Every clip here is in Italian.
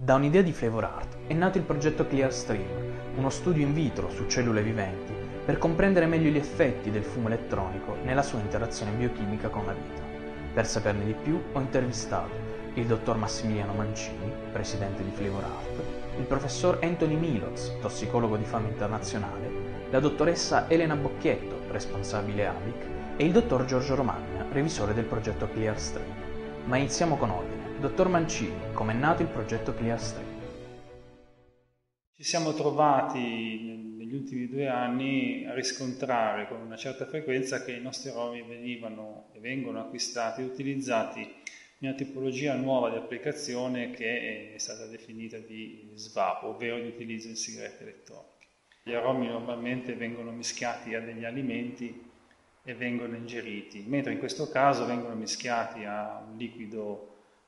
Da un'idea di FlavorArt è nato il progetto ClearStream, uno studio in vitro su cellule viventi per comprendere meglio gli effetti del fumo elettronico nella sua interazione biochimica con la vita. Per saperne di più ho intervistato il dottor Massimiliano Mancini, presidente di FlavorArt, il professor Anthony Miloz, tossicologo di fama internazionale, la dottoressa Elena Bocchietto, responsabile ABIC, e il dottor Giorgio Romagna, revisore del progetto ClearStream. Ma iniziamo con ordine. Dottor Mancini, com'è nato il progetto ClearStream? Ci siamo trovati negli ultimi 2 anni a riscontrare con una certa frequenza che i nostri aromi venivano e vengono acquistati e utilizzati in una tipologia nuova di applicazione che è stata definita di SVAP, ovvero di utilizzo in sigarette elettroniche. Gli aromi normalmente vengono mischiati a degli alimenti e vengono ingeriti, mentre in questo caso vengono mischiati a un liquido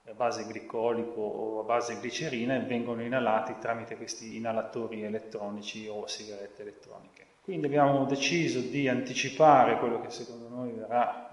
a base glicolico o a base glicerina e vengono inalati tramite questi inalatori elettronici o sigarette elettroniche. Quindi abbiamo deciso di anticipare quello che secondo noi verrà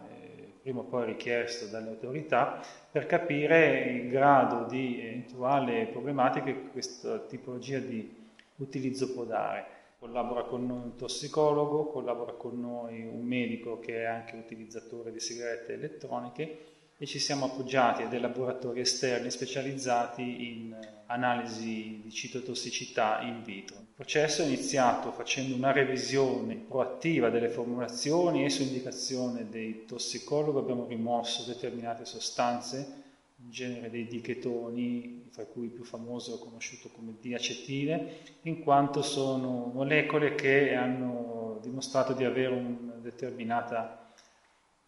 prima o poi richiesto dalle autorità per capire il grado di eventuale problematiche che questa tipologia di utilizzo può dare. Collabora con noi un tossicologo, collabora con noi un medico che è anche utilizzatore di sigarette elettroniche e ci siamo appoggiati a dei laboratori esterni specializzati in analisi di citotossicità in vitro. Il processo è iniziato facendo una revisione proattiva delle formulazioni e su indicazione dei tossicologi abbiamo rimosso determinate sostanze, in genere dei dichetoni, fra cui il più famoso è conosciuto come diacetile, in quanto sono molecole che hanno dimostrato di avere una determinata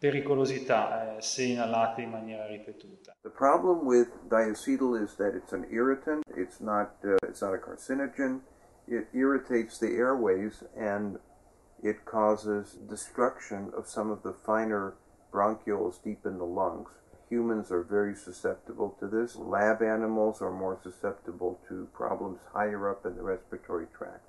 pericolosità se inalate in maniera ripetuta. The problem with diacetyl is that it's an irritant. It's not a carcinogen. It irritates the airways and it causes destruction of some of the finer bronchioles deep in the lungs. Humans are very susceptible to this. Lab animals are more susceptible to problems higher up in the respiratory tract.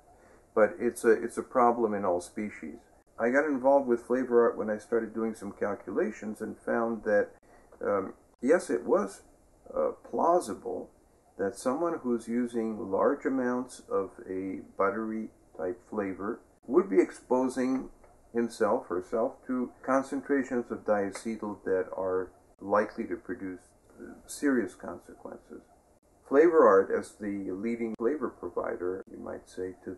But it's a problem in all species. I got involved with FlavorArt when I started doing some calculations and found that, yes, it was plausible that someone who's using large amounts of a buttery type flavor would be exposing himself or herself to concentrations of diacetyl that are likely to produce serious consequences. FlavorArt, as the leading flavor provider, you might say, to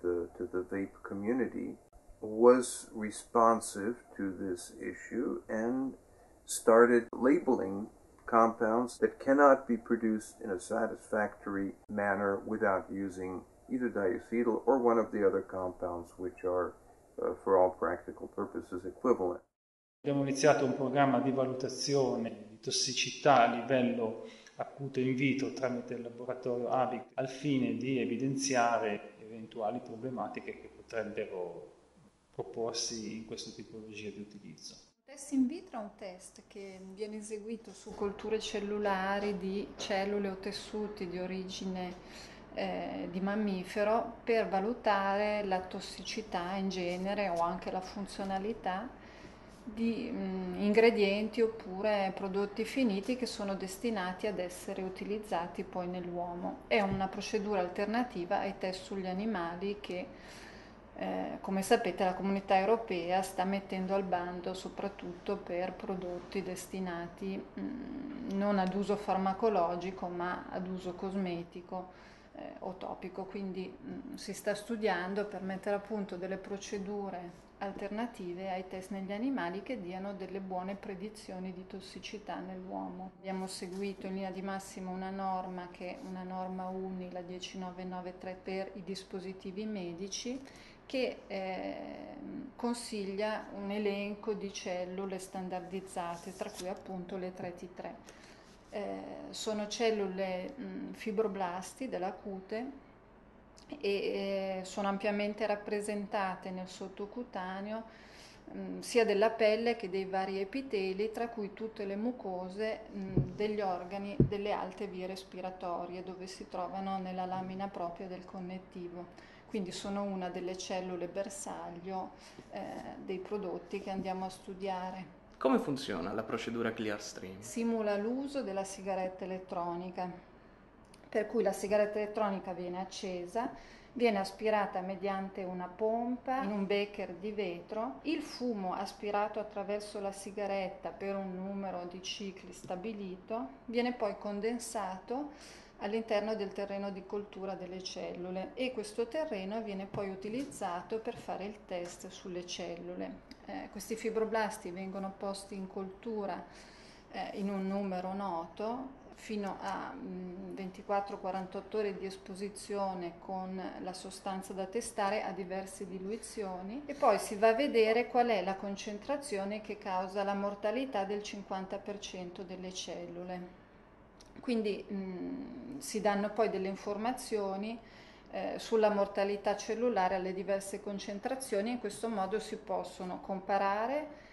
the vape community, was responsive to this issue and started labeling compounds that cannot be produced in a satisfactory manner without using either diacetyl or one of the other compounds which are, for all practical purposes, equivalent. Abbiamo iniziato un programma di valutazione di tossicità a livello acuto in vitro tramite il laboratorio ABIC al fine di evidenziare eventuali problematiche che potrebbero proporsi in questa tipologia di utilizzo. Il test in vitro è un test che viene eseguito su colture cellulari di cellule o tessuti di origine di mammifero per valutare la tossicità in genere o anche la funzionalità di ingredienti oppure prodotti finiti che sono destinati ad essere utilizzati poi nell'uomo. È una procedura alternativa ai test sugli animali che come sapete la Comunità Europea sta mettendo al bando soprattutto per prodotti destinati non ad uso farmacologico ma ad uso cosmetico o topico, quindi si sta studiando per mettere a punto delle procedure alternative ai test negli animali che diano delle buone predizioni di tossicità nell'uomo. Abbiamo seguito in linea di massima una norma che è una norma UNI, la 10993 per i dispositivi medici, che consiglia un elenco di cellule standardizzate, tra cui appunto le 3T3. Sono cellule fibroblasti della cute e sono ampiamente rappresentate nel sottocutaneo sia della pelle che dei vari epiteli, tra cui tutte le mucose degli organi delle alte vie respiratorie, dove si trovano nella lamina propria del connettivo. Quindi sono una delle cellule bersaglio dei prodotti che andiamo a studiare. Come funziona la procedura ClearStream? Simula l'uso della sigaretta elettronica per cui la sigaretta elettronica viene accesa, viene aspirata mediante una pompa in un becker di vetro, il fumo aspirato attraverso la sigaretta per un numero di cicli stabilito viene poi condensato all'interno del terreno di coltura delle cellule e questo terreno viene poi utilizzato per fare il test sulle cellule. Questi fibroblasti vengono posti in coltura in un numero noto fino a 24-48 ore di esposizione con la sostanza da testare a diverse diluizioni e poi si va a vedere qual è la concentrazione che causa la mortalità del 50% delle cellule. Quindi si danno poi delle informazioni sulla mortalità cellulare alle diverse concentrazioni e in questo modo si possono comparare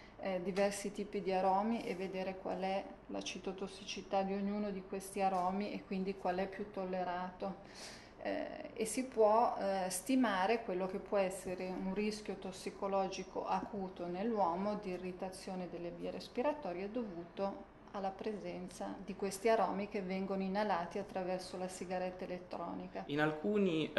diversi tipi di aromi e vedere qual è la citotossicità di ognuno di questi aromi e quindi qual è più tollerato. E si può stimare quello che può essere un rischio tossicologico acuto nell'uomo di irritazione delle vie respiratorie dovuto alla presenza di questi aromi che vengono inalati attraverso la sigaretta elettronica. In alcuni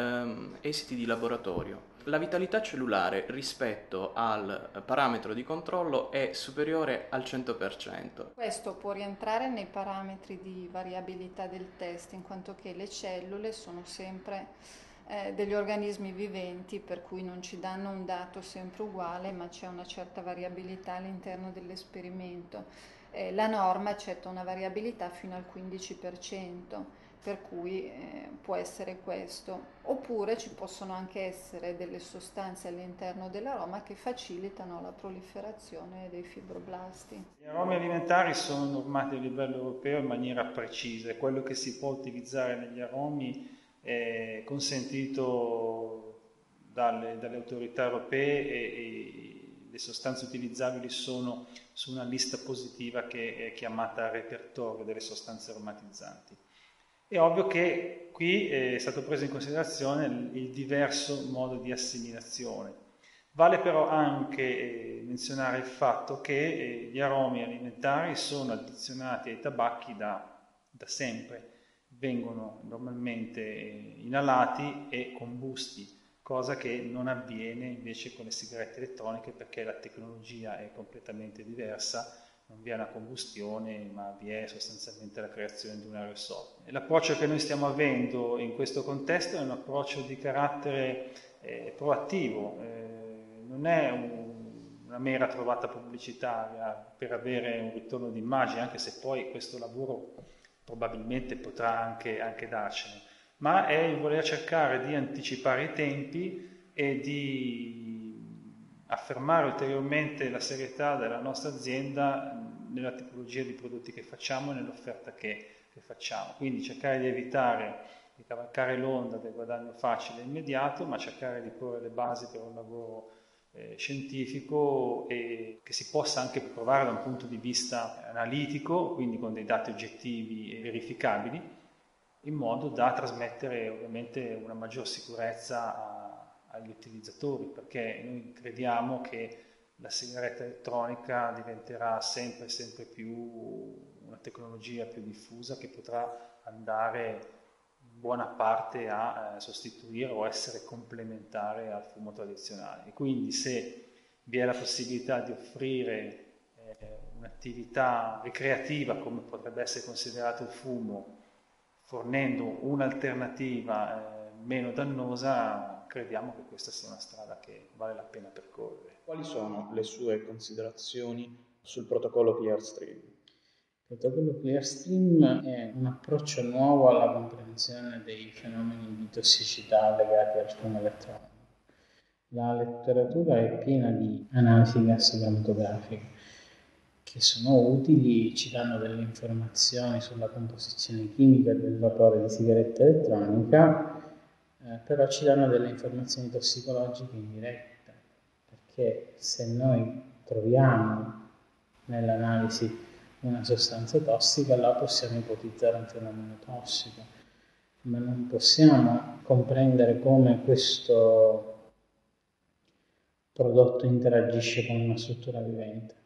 esiti di laboratorio, la vitalità cellulare rispetto al parametro di controllo è superiore al 100%. Questo può rientrare nei parametri di variabilità del test, in quanto che le cellule sono sempre degli organismi viventi, per cui non ci danno un dato sempre uguale, ma c'è una certa variabilità all'interno dell'esperimento. La norma accetta una variabilità fino al 15%, per cui può essere questo. Oppure ci possono anche essere delle sostanze all'interno dell'aroma che facilitano la proliferazione dei fibroblasti. Gli aromi alimentari sono normati a livello europeo in maniera precisa e quello che si può utilizzare negli aromi è consentito dalle autorità europee e le sostanze utilizzabili sono su una lista positiva che è chiamata repertorio delle sostanze aromatizzanti. È ovvio che qui è stato preso in considerazione il diverso modo di assimilazione. Vale però anche menzionare il fatto che gli aromi alimentari sono addizionati ai tabacchi da sempre, vengono normalmente inalati e combusti, cosa che non avviene invece con le sigarette elettroniche perché la tecnologia è completamente diversa, non vi è una combustione ma vi è sostanzialmente la creazione di un aerosol. L'approccio che noi stiamo avendo in questo contesto è un approccio di carattere proattivo, non è una mera trovata pubblicitaria per avere un ritorno d'immagine, anche se poi questo lavoro probabilmente potrà anche darcene, ma è il voler cercare di anticipare i tempi e di affermare ulteriormente la serietà della nostra azienda nella tipologia di prodotti che facciamo e nell'offerta che facciamo. Quindi cercare di evitare di cavalcare l'onda del guadagno facile e immediato, ma cercare di porre le basi per un lavoro scientifico e che si possa anche provare da un punto di vista analitico, quindi con dei dati oggettivi e verificabili, in modo da trasmettere ovviamente una maggior sicurezza agli utilizzatori, perché noi crediamo che la sigaretta elettronica diventerà sempre più una tecnologia più diffusa che potrà andare in buona parte a sostituire o essere complementare al fumo tradizionale. E quindi se vi è la possibilità di offrire un'attività ricreativa come potrebbe essere considerato il fumo, fornendo un'alternativa meno dannosa, crediamo che questa sia una strada che vale la pena percorrere. Quali sono le sue considerazioni sul protocollo Clearstream? Il protocollo Clearstream è un approccio nuovo alla comprensione dei fenomeni di tossicità legati al fumo elettronico. La letteratura è piena di analisi gassi-cromatografiche che sono utili, ci danno delle informazioni sulla composizione chimica del vapore di sigaretta elettronica, però ci danno delle informazioni tossicologiche indirette, perché se noi troviamo nell'analisi una sostanza tossica, la possiamo ipotizzare un fenomeno tossico, ma non possiamo comprendere come questo prodotto interagisce con una struttura vivente.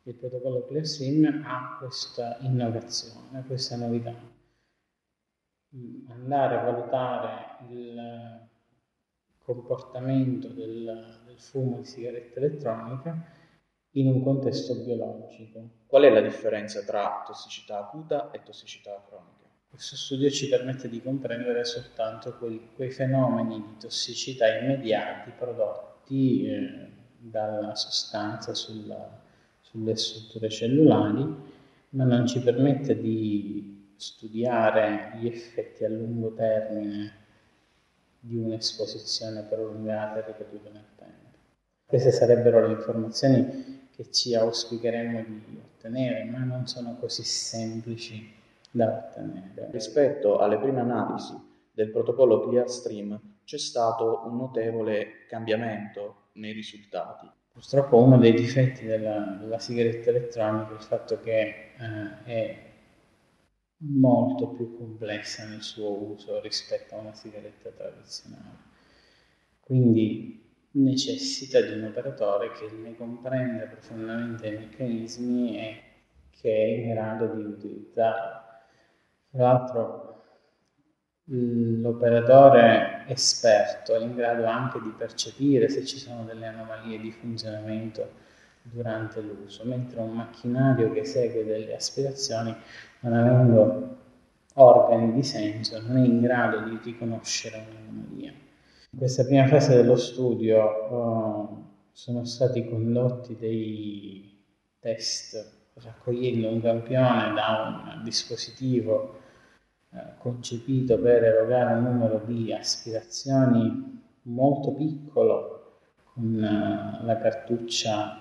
Il protocollo Clearstream ha questa innovazione, questa novità. andare a valutare il comportamento del fumo di sigaretta elettronica in un contesto biologico. Qual è la differenza tra tossicità acuta e tossicità cronica? Questo studio ci permette di comprendere soltanto quei fenomeni di tossicità immediati prodotti dalla sostanza sulle strutture cellulari, ma non ci permette di studiare gli effetti a lungo termine di un'esposizione prolungata e ripetuta nel tempo. Queste sarebbero le informazioni che ci auspicheremmo di ottenere, ma non sono così semplici da ottenere. Rispetto alle prime analisi del protocollo ClearStream c'è stato un notevole cambiamento nei risultati. Purtroppo uno dei difetti della sigaretta elettronica è il fatto che è molto più complessa nel suo uso rispetto a una sigaretta tradizionale. Quindi necessita di un operatore che ne comprenda profondamente i meccanismi e che è in grado di utilizzarlo. Tra l'altro l'operatore esperto è in grado anche di percepire se ci sono delle anomalie di funzionamento durante l'uso, mentre un macchinario che segue delle aspirazioni, non avendo organi di senso, non è in grado di riconoscere un'anomalia. In questa prima fase dello studio sono stati condotti dei test raccogliendo un campione da un dispositivo concepito per erogare un numero di aspirazioni molto piccolo con la cartuccia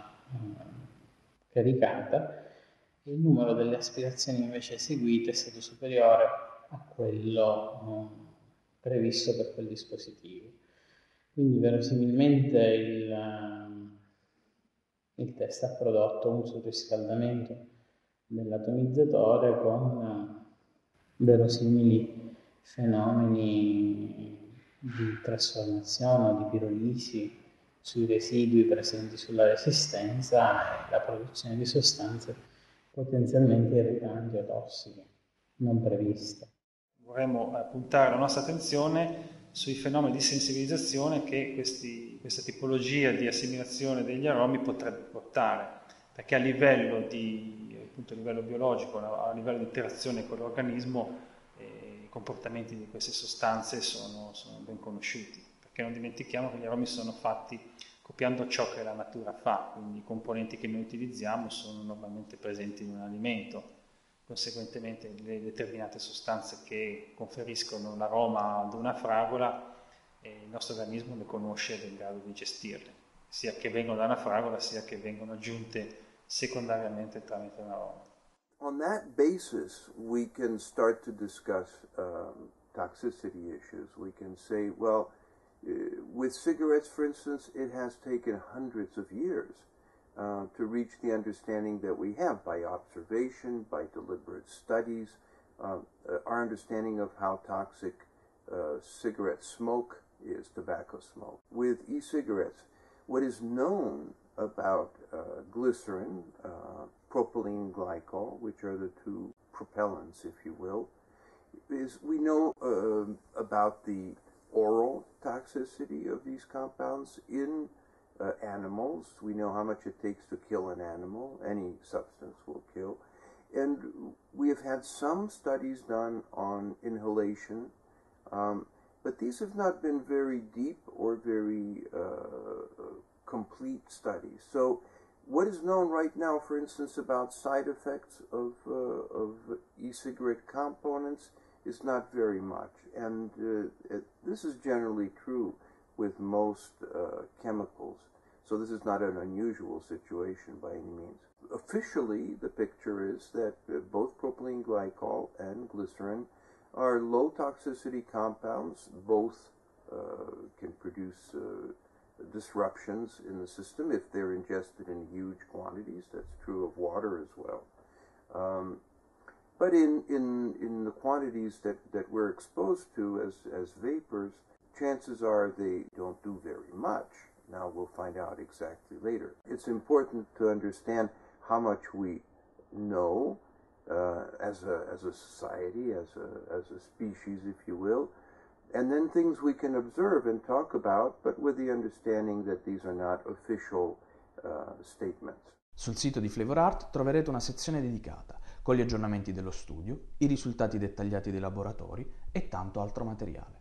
caricata, e il numero delle aspirazioni invece eseguite è stato superiore a quello previsto per quel dispositivo. Quindi verosimilmente il test ha prodotto un surriscaldamento dell'atomizzatore con verosimili fenomeni di trasformazione o di pirolisi sui residui presenti sulla resistenza e la produzione di sostanze potenzialmente irritanti o tossiche non previste. Vorremmo puntare la nostra attenzione sui fenomeni di sensibilizzazione che questa tipologia di assimilazione degli aromi potrebbe portare, perché a livello biologico, a livello di interazione con l'organismo, i comportamenti di queste sostanze sono ben conosciuti, perché non dimentichiamo che gli aromi sono fatti copiando ciò che la natura fa, quindi i componenti che noi utilizziamo sono normalmente presenti in un alimento. Conseguentemente le determinate sostanze che conferiscono l'aroma ad una fragola, il nostro organismo le conosce ed è in grado di gestirle, sia che vengono da una fragola sia che vengono aggiunte secondariamente tramite un aroma. On that basis, we can start to discuss toxicity issues. We can say, well, with cigarettes, for instance, it has taken hundreds of years to reach the understanding that we have by observation, by deliberate studies, our understanding of how toxic cigarette smoke is, tobacco smoke. With e-cigarettes, what is known about glycerin, propylene glycol, which are the two propellants, if you will, is we know about the oral toxicity of these compounds in animals. We know how much it takes to kill an animal. Any substance will kill. And we have had some studies done on inhalation, but these have not been very deep or very complete studies. So what is known right now, for instance, about side effects of e-cigarette components is not very much. And this is generally true with most chemicals. So this is not an unusual situation by any means. Officially, the picture is that both propylene glycol and glycerin are low toxicity compounds. Both can produce disruptions in the system if they're ingested in huge quantities. That's true of water as well. But in the quantities that we're exposed to as vapors, chances are they don't do very much. Now we'll find out exactly later. It's important to understand how much we know as a society, as a species, if you will, and then things we can observe and talk about, but with the understanding that these are not official statements. Sul sito di Flavor Art troverete una sezione dedicata, con gli aggiornamenti dello studio, i risultati dettagliati dei laboratori e tanto altro materiale.